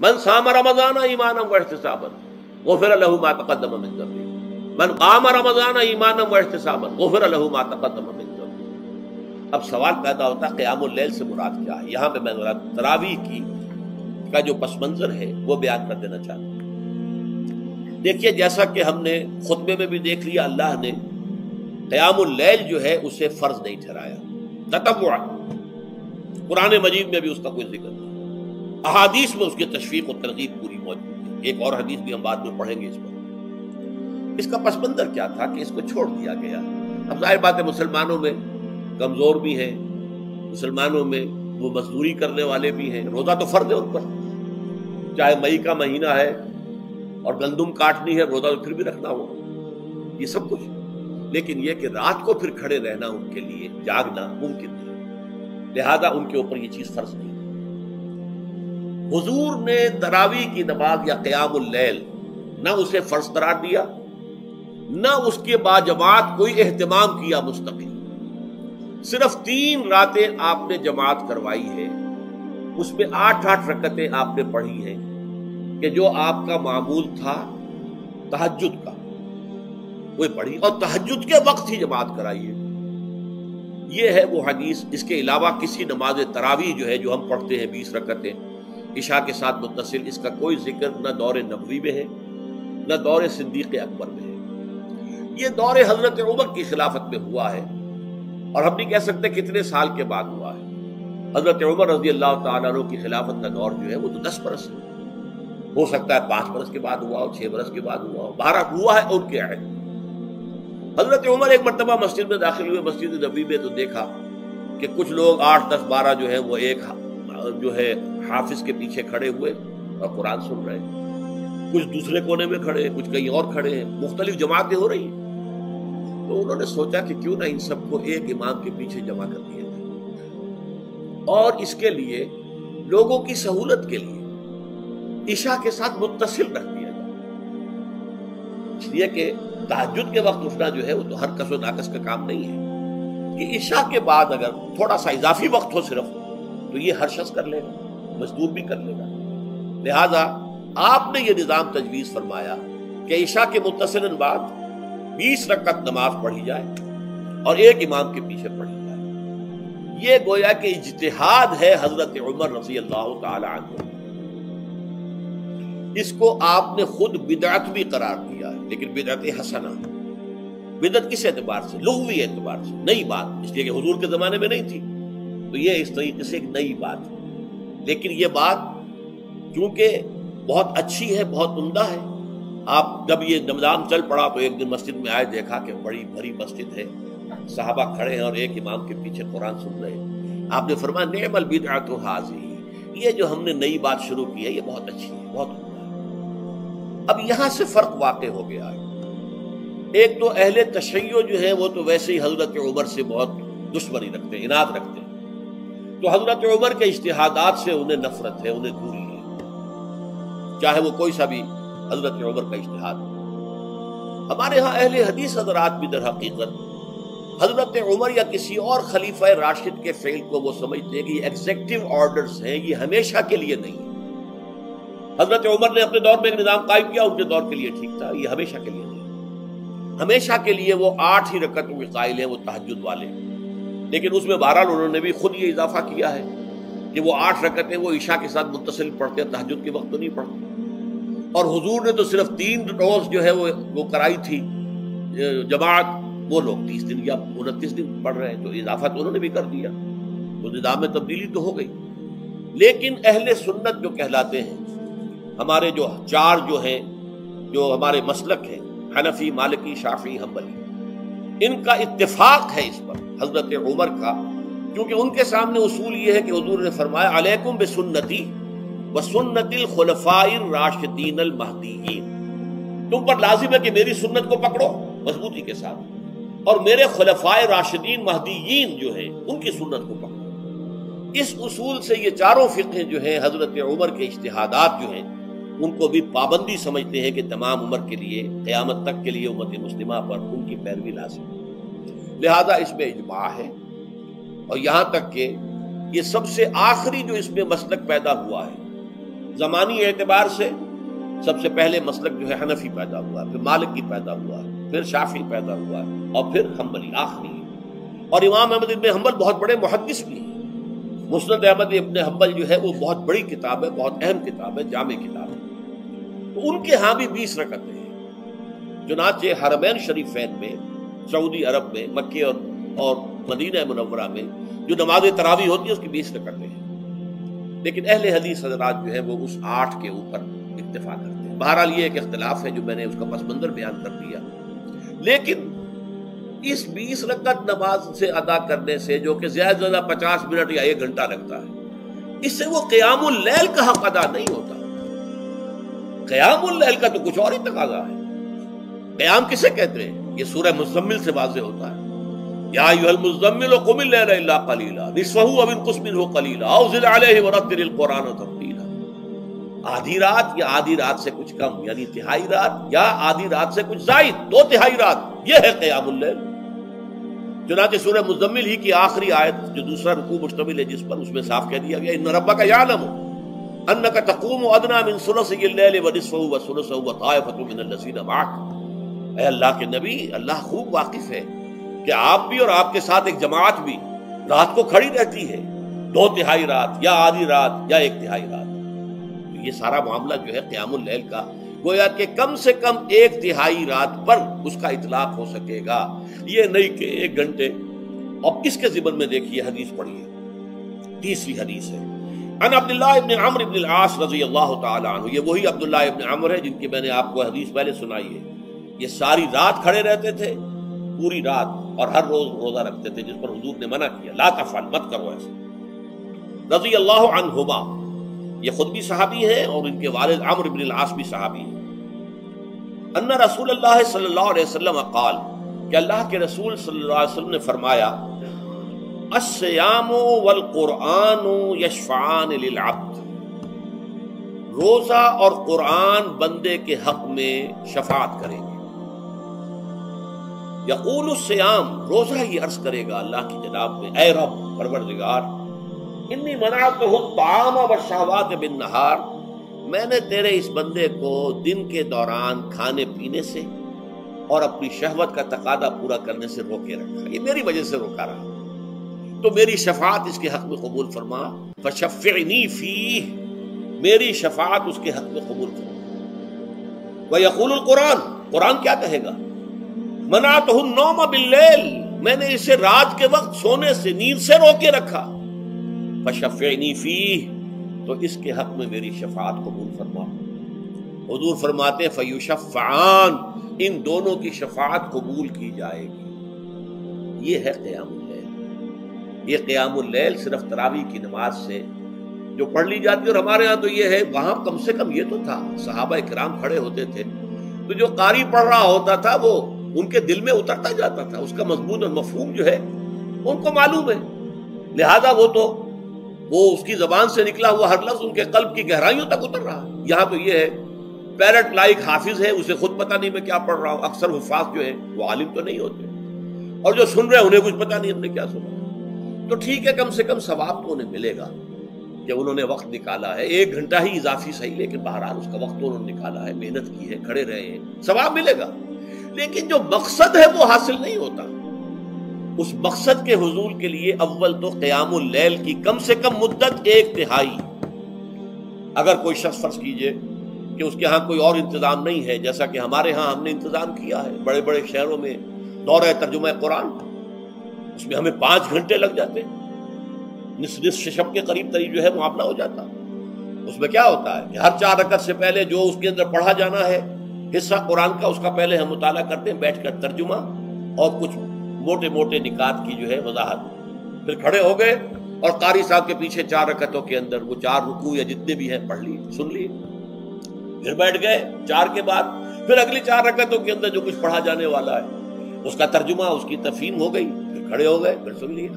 من صام رمضان ایمانا واحتسابا غفر له ما تقدم من ذنبه من قام رمضان ایمانا واحتسابا غفر له ما تقدم من ذنبه۔ اب سوال پیدا ہوتا ہے قیام اللیل سے مراد کیا ہے؟ یہاں پہ میں تراویح کی کا جو پس منظر ہے وہ بیان کر دینا چاہتا ہوں۔ دیکھیے جیسا کہ ہم نے خطبے میں بھی دیکھ لیا، اللہ نے قیام اللیل جو ہے اسے فرض نہیں ٹھہرایا، تطوع۔ قرآن مجید میں بھی اس کا کوئی ذکر نہیں، احادیث میں اس کی تشویق و ترغیب پوری موجود ہے۔ ایک اور حدیث بھی ہم بعد میں پڑھیں گے اس پر۔ اس کا پس منظر کیا تھا کہ اس کو چھوڑ دیا گیا۔ اب ظاہر بات ہے مسلمانوں میں کمزور بھی ہیں، مسلمانوں میں وہ مزدوری کرنے والے بھی ہیں، روزہ تو فرض ہے ان پر، چاہے مئی کا مہینہ ہے اور گندم کاٹنی ہے، روزہ تو پھر بھی رکھنا ہوگا، یہ سب کچھ۔ لیکن یہ کہ رات کو پھر کھڑے رہنا ان کے لیے، جاگنا ممکن نہیں، لہذا ان کے اوپر یہ چیز فرض نہیں۔ حضور نے تراویح کی نماز یا قیام اللیل نہ اسے فرض قرار دیا، نہ اس کے بعد جماعت کوئی اہتمام کیا مستقل۔ صرف 3 راتیں آپ نے جماعت کروائی ہے، اس میں 8 رکعتیں آپ نے پڑھی ہیں کہ جو آپ کا معمول تھا تہجد کا، وہ پڑھی، اور تہجد کے وقت ہی جماعت کرائی ہے۔ یہ ہے وہ حدیث۔ اس کے علاوہ کسی نماز تراویح جو ہے جو ہم پڑھتے ہیں 20 رکعتیں عشاء کے ساتھ متصل، اس کا کوئی ذکر نہ دور نبوی میں ہے نہ دور صدیق اکبر میں ہے۔ یہ دور حضرت عمر کی خلافت میں ہوا ہے، اور ہم نہیں کہہ سکتے کتنے سال کے بعد ہوا ہے۔ حضرت عمر رضی اللہ تعالیٰ عنہ کی خلافت کا دور جو ہے وہ تو 10 برس ہے، ہو سکتا ہے 5 برس کے بعد ہوا ہو، 6 برس کے بعد ہوا ہو، 12 ہوا ہے ان کے عہد۔ حضرت عمر ایک مرتبہ مسجد میں داخل ہوئے، مسجد نبوی میں، تو دیکھا کہ کچھ لوگ 8 10 12 جو ہے وہ ایک جو ہے حافظ کے پیچھے کھڑے ہوئے اور قرآن سن رہے ہیں، کچھ دوسرے کونے میں کھڑے ہیں، کچھ کہیں اور کھڑے ہیں، مختلف جماعتیں ہو رہی ہیں۔ تو انہوں نے سوچا کہ کیوں نہ ان سب کو ایک امام کے پیچھے جمع کر دیا جائے، اور اس کے لیے لوگوں کی سہولت کے لیے عشاء کے ساتھ متصل رکھ دیا جائے، اس لیے کہ تہجد کے وقت اٹھنا جو ہے وہ تو ہر کس و ناقص کا کام نہیں ہے، کہ عشاء کے بعد اگر تھوڑا سا اضافی وقت ہو صرف تو یہ ہر شخص کر لے گا، مزدور بھی کر لے گا۔ لہذا آپ نے یہ نظام تجویز فرمایا کہ عشاء کے متصل بعد 20 رکعت نماز پڑھی جائے اور ایک امام کے پیچھے پڑھی جائے۔ یہ گویا کہ اجتہاد ہے حضرت عمر رضی اللہ تعالی عنہ، اس کو آپ نے خود بدعت بھی قرار دیا ہے، لیکن بدعت حسنہ۔ بدعت کس اعتبار سے؟ لغوی اعتبار سے، نئی بات، اس لیے کہ حضور کے زمانے میں نہیں تھی، تو یہ اس طریقے سے ایک نئی بات ہے۔ لیکن یہ بات کیونکہ بہت اچھی ہے، بہت عمدہ ہے، آپ جب یہ نظام چل پڑا تو ایک دن مسجد میں آئے، دیکھا کہ بڑی بھری مسجد ہے، صحابہ کھڑے ہیں اور ایک امام کے پیچھے قرآن سن رہے ہیں۔ آپ نے فرمایا نعم البدعۃ ھذہ، یہ جو ہم نے نئی بات شروع کی ہے یہ بہت اچھی ہے، بہت عمدہ ہے۔ اب یہاں سے فرق واقع ہو گیا ہے۔ ایک تو اہل تشیع جو ہے وہ تو ویسے ہی حضرت عمر سے بہت دشمنی رکھتے ہیں، عناد رکھتے ہیں، تو حضرت عمر کے اجتہادات سے انہیں نفرت ہے، انہیں دوری ہے، چاہے وہ کوئی سا بھی حضرت عمر کا اجتہاد ہو۔ ہمارے ہاں اہل حدیث حضرات بھی در حقیقت حضرت عمر یا کسی اور خلیفہ راشد کے فعل کو وہ سمجھتے ہیں کہ یہ ایگزیکٹو آرڈرز ہیں، یہ ہمیشہ کے لیے نہیں ہے۔ حضرت عمر نے اپنے دور میں ایک نظام قائم کیا، ان کے دور کے لیے ٹھیک تھا، یہ ہمیشہ کے لیے نہیں۔ ہمیشہ کے لیے وہ 8 ہی رکعتوں کے قائل ہیں، وہ تہجد والے، لیکن اس میں بہرحال انہوں نے بھی خود یہ اضافہ کیا ہے کہ وہ 8 رکعتیں وہ عشاء کے ساتھ متصل پڑھتے ہیں، تہجد کے وقت تو نہیں پڑھتے۔ اور حضور نے تو صرف 3 روز جو ہے وہ کرائی تھی جماعت، وہ لوگ 30 دن یا 29 دن پڑھ رہے ہیں، تو اضافہ تو انہوں نے بھی کر دیا، تو نظام میں تبدیلی تو ہو گئی۔ لیکن اہل سنت جو کہلاتے ہیں، ہمارے جو 4 جو ہیں، جو ہمارے مسلک ہیں، حنفی، مالکی، شافعی، حنبلی، ان کا اتفاق ہے اس پر حضرت عمر کا، کیونکہ ان کے سامنے اصول یہ ہے کہ حضور نے فرمایا علیکم بسنتی وسنت الخلفاء الراشدین المہدیین، تم پر لازم ہے کہ میری سنت کو پکڑو مضبوطی کے ساتھ، اور میرے خلفاء راشدین مہدیین جو ہیں ان کی سنت کو پکڑو۔ اس اصول سے یہ چاروں فقہ جو ہیں حضرت عمر کے اجتہادات جو ہیں ان کو بھی پابندی سمجھتے ہیں کہ تمام عمر کے لیے قیامت تک کے لیے امت مسلمہ پر ان کی پیروی لازم ہے، لہذا اس میں اجماع ہے۔ اور یہاں تک کہ یہ سب سے آخری جو اس میں مسلک پیدا ہوا ہے زمانی اعتبار سے سب سے پہلے مسلک جو ہے حنفی پیدا ہوا، پھر مالکی پیدا ہوا، پھر شافعی پیدا ہوا، اور پھر حنبلی آخری۔ اور امام احمد ابن حنبل بہت بڑے محدث بھی ہیں۔ مسند احمد ابن حنبل جو ہے وہ بہت بڑی کتاب ہے، بہت اہم کتاب ہے، جامع کتاب ہے۔ تو ان کے ہاں بھی 20 رکعتیں ہیں۔ چنانچہ حرمین شریفین میں، سعودی عرب میں، مکے اور مدینہ منورہ میں جو نماز تراویح ہوتی ہے اس کی 20 رکعتیں ہیں، لیکن اہل حدیث حضرات جو ہے وہ اس 8 کے اوپر اکتفا کرتے ہیں۔ بہرحال یہ ایک اختلاف ہے جو میں نے اس کا پس منظر بیان کر دیا، لیکن اس 20 رکعت نماز سے ادا کرنے سے، جو کہ زیادہ سے زیادہ 50 منٹ یا 1 گھنٹہ لگتا ہے، اس سے وہ قیام اللیل کا حق ادا نہیں ہوتا۔ قیام اللیل کا تو کچھ اور ہی تقاضا ہے۔ قیام کسے کہتے ہیں؟ یہ سورہ مزمل سے واضح ہوتا ہے، یا ایھا المزمل قم اللیل الا قلیلا نصفہ او انقص منہ قلیلا او زد علیہ ورتل القرآن ترتیلا۔ آدھی رات یا آدھی رات سے کچھ کم، یعنی تہائی رات، یا آدھی رات سے کچھ زائد، 2 تہائی رات، یہ ہے قیام اللیل۔ چنانچہ سورہ مزمل ہی کی آخری آیت جو دوسرا رکوع مشتمل ہے جس پر، اس میں صاف کہہ دیا گیا ان ربک یعلم انک تقوم ادنی من ثلثی اللیل ونصفہ وثلثہ وطائفۃ من الذین معک۔ اے اللہ کے نبی، اللہ خوب واقف ہے کہ آپ بھی اور آپ کے ساتھ ایک جماعت بھی رات کو کھڑی رہتی ہے، 2 تہائی رات یا آدھی رات یا 1 تہائی رات۔ یہ سارا معاملہ جو ہے قیام اللیل کا، گویا کہ کم سے کم 1 تہائی رات پر اس کا اطلاق ہو سکے گا، یہ نہیں کہ 1 گھنٹے۔ اب اس کے ضمن میں دیکھیے حدیث پڑھیے، تیسری حدیث ہے عن عبداللہ ابن عمرو ابن العاص رضی اللہ تعالی عنہ۔ یہ وہی عبداللہ ابن عمرو ہے جن کی میں نے آپ کو حدیث پہلے سنائی ہے۔ یہ ساری رات کھڑے رہتے تھے، پوری رات، اور ہر روز روزہ رکھتے تھے، جس پر حضور نے منع کیا، لا تفعل، مت کرو ایسے۔ رضی اللہ عنہما، یہ خود بھی صحابی ہیں اور ان کے والد عمرو بن العاص بھی صحابی ہیں۔ ان رسول اللہ صلی اللہ علیہ وسلم قال، کہ اللہ کے رسول صلی اللہ علیہ وسلم نے فرمایا، الصیام والقرآن یشفعان للعبد، روزہ اور قرآن بندے کے حق میں شفاعت کریں گے۔ یقول الصیام، روزہ یہ عرض کرے گا اللہ کی جناب میں، اے رب پروردگار، انی منعتہ الطعام والشہوات بالنہار، میں نے تیرے اس بندے کو دن کے دوران کھانے پینے سے اور اپنی شہوت کا تقاضا پورا کرنے سے روکے رکھا، یہ میری وجہ سے روکا رہا، تو میری شفاعت اس کے حق میں قبول فرما، فشفعنی فیہ، میری شفاعت اس کے حق میں قبول فرما۔ ویقول القرآن، قرآن کیا کہے گا، منعتہ النوم باللیل، میں نے اسے رات کے وقت سونے سے، نیند سے روکے رکھا، فشفعنی فیہ، تو اس کے حق میں میری شفاعت قبول فرما۔ حضور فرماتے ہیں فیشفعان، ان دونوں کی شفاعت قبول کی جائے گی۔ یہ ہے قیام اللیل۔ یہ قیام اللیل صرف تراویح کی نماز سے جو پڑھ لی جاتی ہے، اور ہمارے ہاں تو یہ ہے، وہاں کم سے کم یہ تو تھا، صحابہ کرام کھڑے ہوتے تھے تو جو قاری پڑھ رہا ہوتا تھا وہ ان کے دل میں اترتا جاتا تھا، اس کا مضمون اور مفہوم جو ہے ان کو معلوم ہے، لہذا وہ اس کی زبان سے نکلا ہوا ہر لفظ ان کے قلب کی گہرائیوں تک اتر رہا ہے۔ یہاں تو یہ ہے پیرٹ لائک حافظ ہے، اسے خود پتہ نہیں میں کیا پڑھ رہا ہوں۔ اکثر حفاظ جو ہے وہ عالم تو نہیں ہوتے، اور جو سن رہے ہیں انہیں کچھ پتہ نہیں ہم نے کیا سنا، تو ٹھیک ہے، کم سے کم ثواب تو انہیں ملے گا کہ انہوں نے وقت نکالا ہے، 1 گھنٹہ ہی اضافی صحیح، لیکن بہرحال اس کا وقت تو انہوں نے نکالا ہے، محنت کی ہے، کھڑے رہے ہیں، ثواب ملے گا۔ لیکن جو مقصد ہے وہ حاصل نہیں ہوتا۔ اس مقصد کے حصول کے لیے اول تو قیام اللیل کی کم سے کم مدت 1 تہائی۔ اگر کوئی شخص فرض کیجئے کہ اس کے ہاں کوئی اور انتظام نہیں ہے، جیسا کہ ہمارے ہاں ہم نے انتظام کیا ہے، بڑے بڑے شہروں میں دورہ ترجمہ قرآن، اس میں ہمیں 5 گھنٹے لگ جاتے، نصف شب کے قریب جو ہے معاملہ ہو جاتا۔ اس میں کیا ہوتا ہے کہ ہر 4 رکعت سے پہلے جو اس کے اندر پڑھا جانا ہے حصہ قرآن کا، اس کا پہلے ہم مطالعہ کرتے ہیں بیٹھ کر، ترجمہ اور کچھ موٹے موٹے نکات کی جو ہے وضاحت، پھر کھڑے ہو گئے اور قاری صاحب کے پیچھے 4 رکعتوں کے اندر وہ 4 رکوع یا جتنے بھی ہیں پڑھ لی، سن لی، پھر بیٹھ گئے 4 کے بعد پھر اگلی 4 رکعتوں کے اندر جو کچھ پڑھا جانے والا ہے اس کا ترجمہ، اس کی تفہیم ہو گئی، پھر کھڑے ہو گئے، پھر سن لیا۔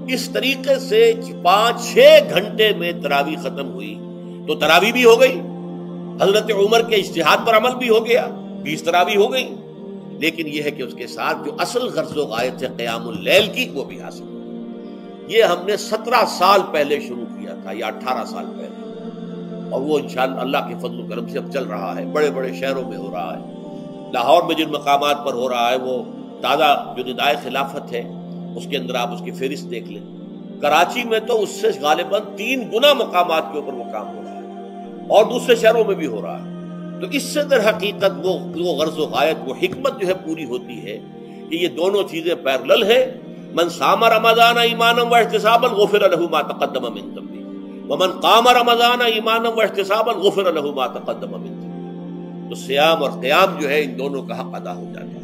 اس طریقے سے 5-6 گھنٹے میں تراویح ختم ہوئی، تو تراویح بھی ہو گئی، حضرت عمر کے اجتہاد پر عمل بھی ہو گیا، 20 تراویح ہو گئی، لیکن یہ ہے کہ اس کے ساتھ جو اصل غرض و غایت ہے قیام اللیل کی وہ بھی حاصل ہوئی۔ یہ ہم نے 17 سال پہلے شروع کیا تھا یا 18 سال پہلے، اور وہ انشاءاللہ اللہ کے فضل و کرم سے اب چل رہا ہے، بڑے بڑے شہروں میں ہو رہا ہے۔ لاہور میں جن مقامات پر ہو رہا ہے وہ تازہ جو ندائے خلافت ہے اس کے اندر آپ اس کی فہرست دیکھ لیں۔ کراچی میں تو اس سے غالباً 3 گنا مقامات کے اوپر وہ کام ہو رہا ہے، اور دوسرے شہروں میں بھی ہو رہا ہے۔ تو اس سے در حقیقت وہ غرض و غایت، وہ حکمت جو ہے پوری ہوتی ہے کہ یہ دونوں چیزیں پیرلل ہیں۔ من صام رمضان ایمانا واحتسابا غفر له ما تقدم من ذنبه ومن قام رمضان ایمانا واحتسابا غفر له ما تقدم من ذنبه۔ تو صیام اور قیام جو ہے ان دونوں کا حق ادا ہو جاتا ہے۔